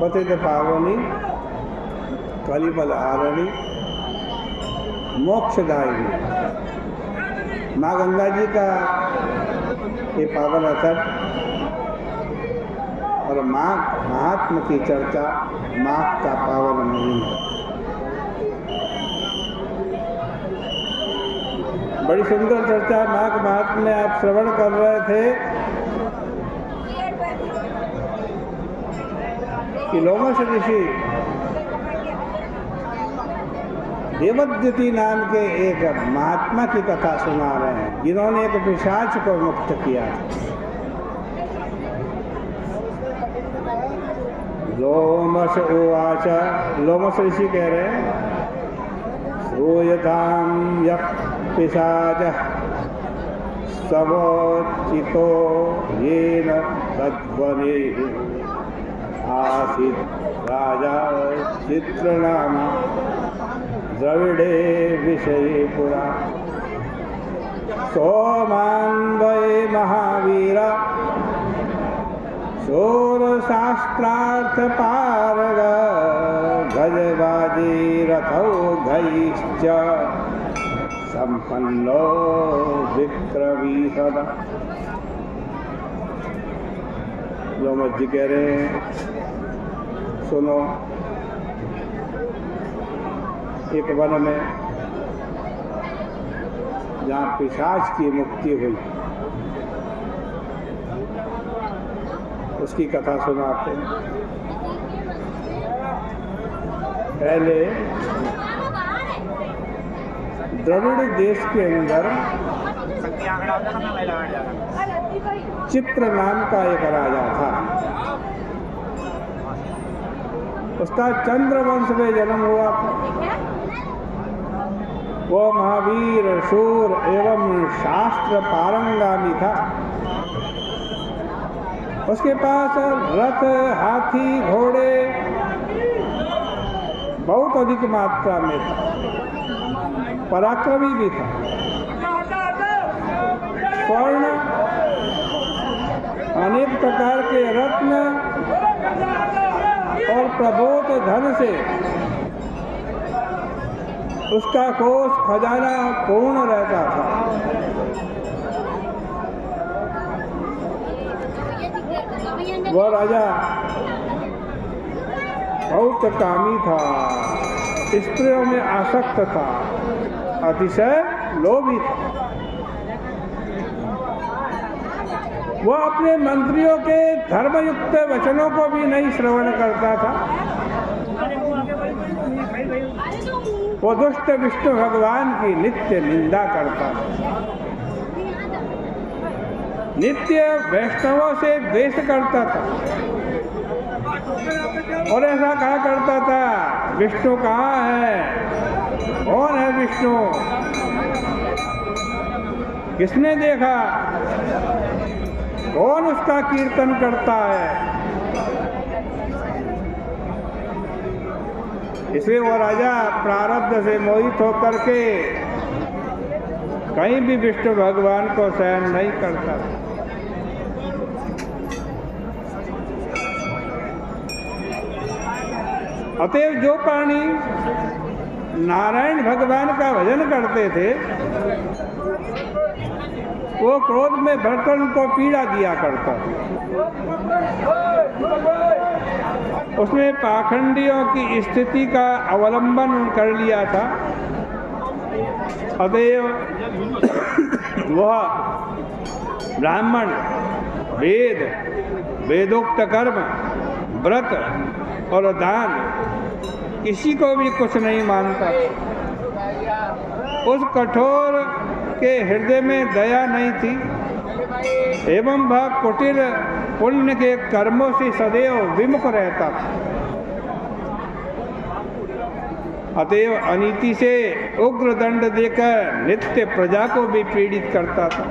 पतित पावनी कलिबल हारणी मोक्षदायिनी। माँ गंगा जी का ये पावन असर और माँ महात्मा की चर्चा माँ का पावन महीना। बड़ी सुंदर चर्चा माँ के महात्मा में आप श्रवण कर रहे थे कि लोमश ऋषि देवद्युति नाम के एक महात्मा की कथा सुना रहे हैं जिन्होंने एक पिशाच को मुक्त किया। लोमश उवाच, लोमश ऋषि कह रहे हैं सूयताम यः पिशाचः स्वोचितो येन तद्वने आसीत् राजा चित्रनामा द्रविडे विषये पुरा सोमान्वये महावीरा शूरशास्त्रार्थ पारग गजबाजी रथौघैश्च सम्पन्नो विक्रमी सदा। लोमश जी कह रहे हैं सुनो, एक वन में जहाँ पिशाच की मुक्ति हुई उसकी कथा सुनाते हैं। पहले द्रविड़ देश के अंदर चित्र नाम का एक राजा था। उसका चंद्रवंश में जन्म हुआ था। वो महावीर शूर एवं शास्त्र पारंगामी था। उसके पास रथ हाथी घोड़े बहुत अधिक मात्रा में था। पराक्रमी भी था। स्वर्ण अनेक प्रकार के रत्न और प्रबोध धन से उसका कोष खजाना पूर्ण रहता था। वह राजा बहुत कामी था, स्त्रियों में आसक्त था, अतिशय लोभी था। वह अपने मंत्रियों के धर्मयुक्त वचनों को भी नहीं श्रवण करता था। वो दुष्ट विष्णु भगवान की नित्य निंदा करता था। नित्य वैष्णवों से द्वेष करता था और ऐसा कहा करता था विष्णु कहाँ है, कौन है विष्णु, किसने देखा, कौन उसका कीर्तन करता है। इसलिए वो राजा प्रारब्ध से मोहित होकर के कहीं भी विष्णु भगवान को सहन नहीं करता। अतएव जो प्राणी नारायण भगवान का भजन करते थे वो क्रोध में भरकर उनको पीड़ा दिया करता। उसने पाखंडियों की स्थिति का अवलंबन कर लिया था। अतएव वह ब्राह्मण वेद, वेदोक्त कर्म, व्रत और दान किसी को भी कुछ नहीं मानता। उस कठोर के हृदय में दया नहीं थी एवं वह कुटिल पुण्य के कर्मों से सदैव विमुख रहता था। अतएव अनीति से उग्र दंड देकर नित्य प्रजा को भी पीड़ित करता था।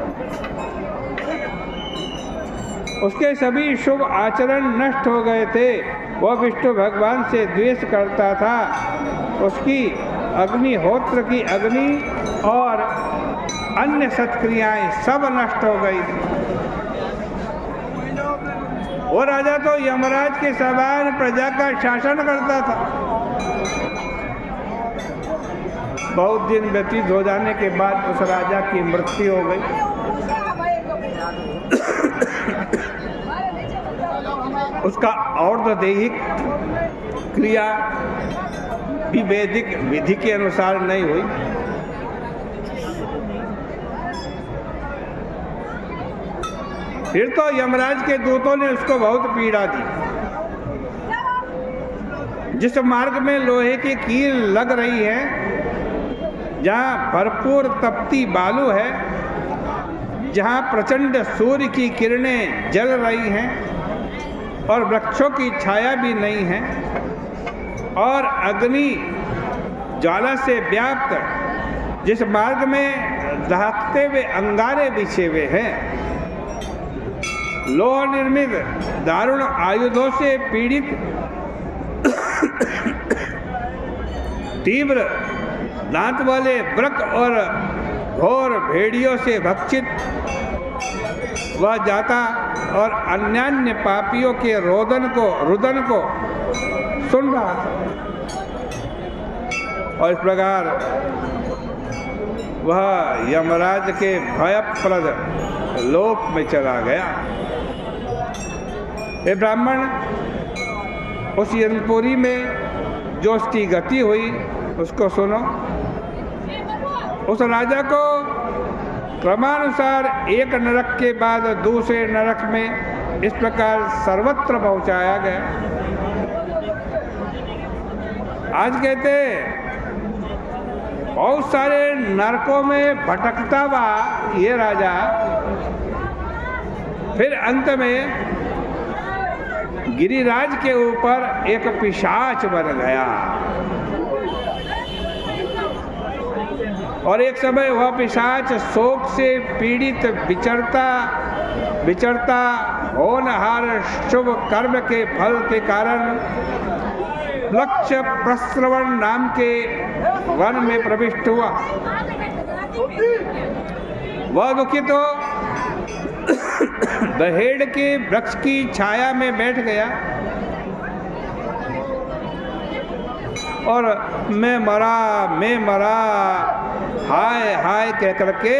उसके सभी शुभ आचरण नष्ट हो गए थे। वह विष्णु भगवान से द्वेष करता था। उसकी अग्निहोत्र की अग्नि और अन्य सत्क्रियाएं सब नष्ट हो गई थी। वो राजा तो यमराज के समान प्रजा का शासन करता था। बहुत दिन व्यतीत हो जाने के बाद उस राजा की मृत्यु हो गई। उसका और्ध्वदेहिक क्रिया भी वैदिक विधि के अनुसार नहीं हुई। फिर तो यमराज के दूतों ने उसको बहुत पीड़ा दी। जिस मार्ग में लोहे की कील लग रही है, जहाँ भरपूर तपती बालू है, जहाँ प्रचंड सूर्य की किरणें जल रही हैं और वृक्षों की छाया भी नहीं है और अग्नि ज्वाला से व्याप्त जिस मार्ग में दहकते हुए अंगारे बिछे हुए हैं, लोह निर्मित दारुण आयुधों से पीड़ित, तीव्र दांत वाले वृक और घोर भेड़ियों से भक्षित वह जाता और अन्यान्य पापियों के रुदन को सुन रहा था। और इस प्रकार वह यमराज के भयप्रद लोक में चला गया। हे ब्राह्मण, उस यमपुरी में जो उसकी गति हुई उसको सुनो। उस राजा को क्रमानुसार एक नरक के बाद दूसरे नरक में इस प्रकार सर्वत्र पहुंचाया गया। आज कहते बहुत सारे नरकों में भटकता हुआ ये राजा फिर अंत में गिरिराज के ऊपर एक पिशाच बन गया। और एक समय वह पिशाच शोक से पीड़ित विचरता होनहार शुभ कर्म के फल के कारण लक्ष्य प्रस्रवण नाम के वन में प्रविष्ट हुआ। वह दुखित हो बहेड़ के वृक्ष की छाया में बैठ गया और मैं मरा हाय हाय कह करके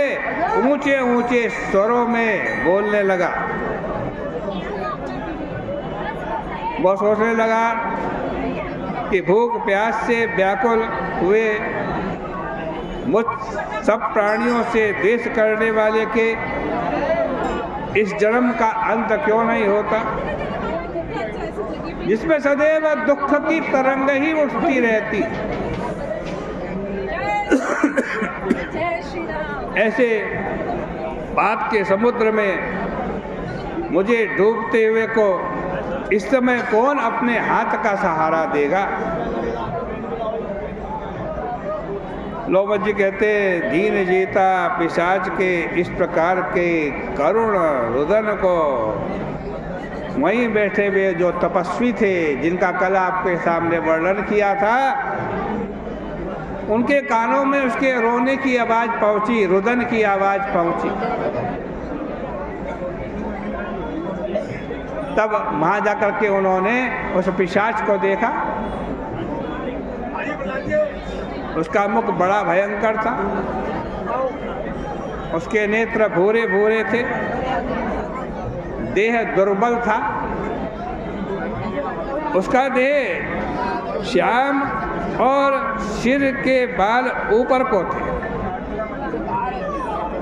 ऊंचे ऊंचे स्वरों में बोलने लगा। वह सोचने लगा कि भूख प्यास से व्याकुल हुए मुझ सब प्राणियों से द्वेष करने वाले के इस जन्म का अंत क्यों नहीं होता, जिसमें सदैव दुख की तरंग ही उठती रहती। ऐसे पाप के समुद्र में मुझे डूबते हुए को इस समय कौन अपने हाथ का सहारा देगा। लोमज जी कहते, दीन जीता पिशाच के इस प्रकार के करुण रुदन को वहीं बैठे हुए जो तपस्वी थे, जिनका कल आपके सामने वर्णन किया था, उनके कानों में उसके रोने की आवाज पहुंची, रुदन की आवाज पहुंची। तब वहां जाकर के उन्होंने उस पिशाच को देखा। उसका मुख बड़ा भयंकर था, उसके नेत्र भूरे भूरे थे, देह दुर्बल था, उसका देह श्याम और सिर के बाल ऊपर को थे।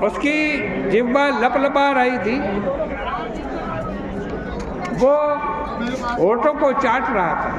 उसकी जिह्वा लपलपा रही थी, वो होठों को चाट रहा था।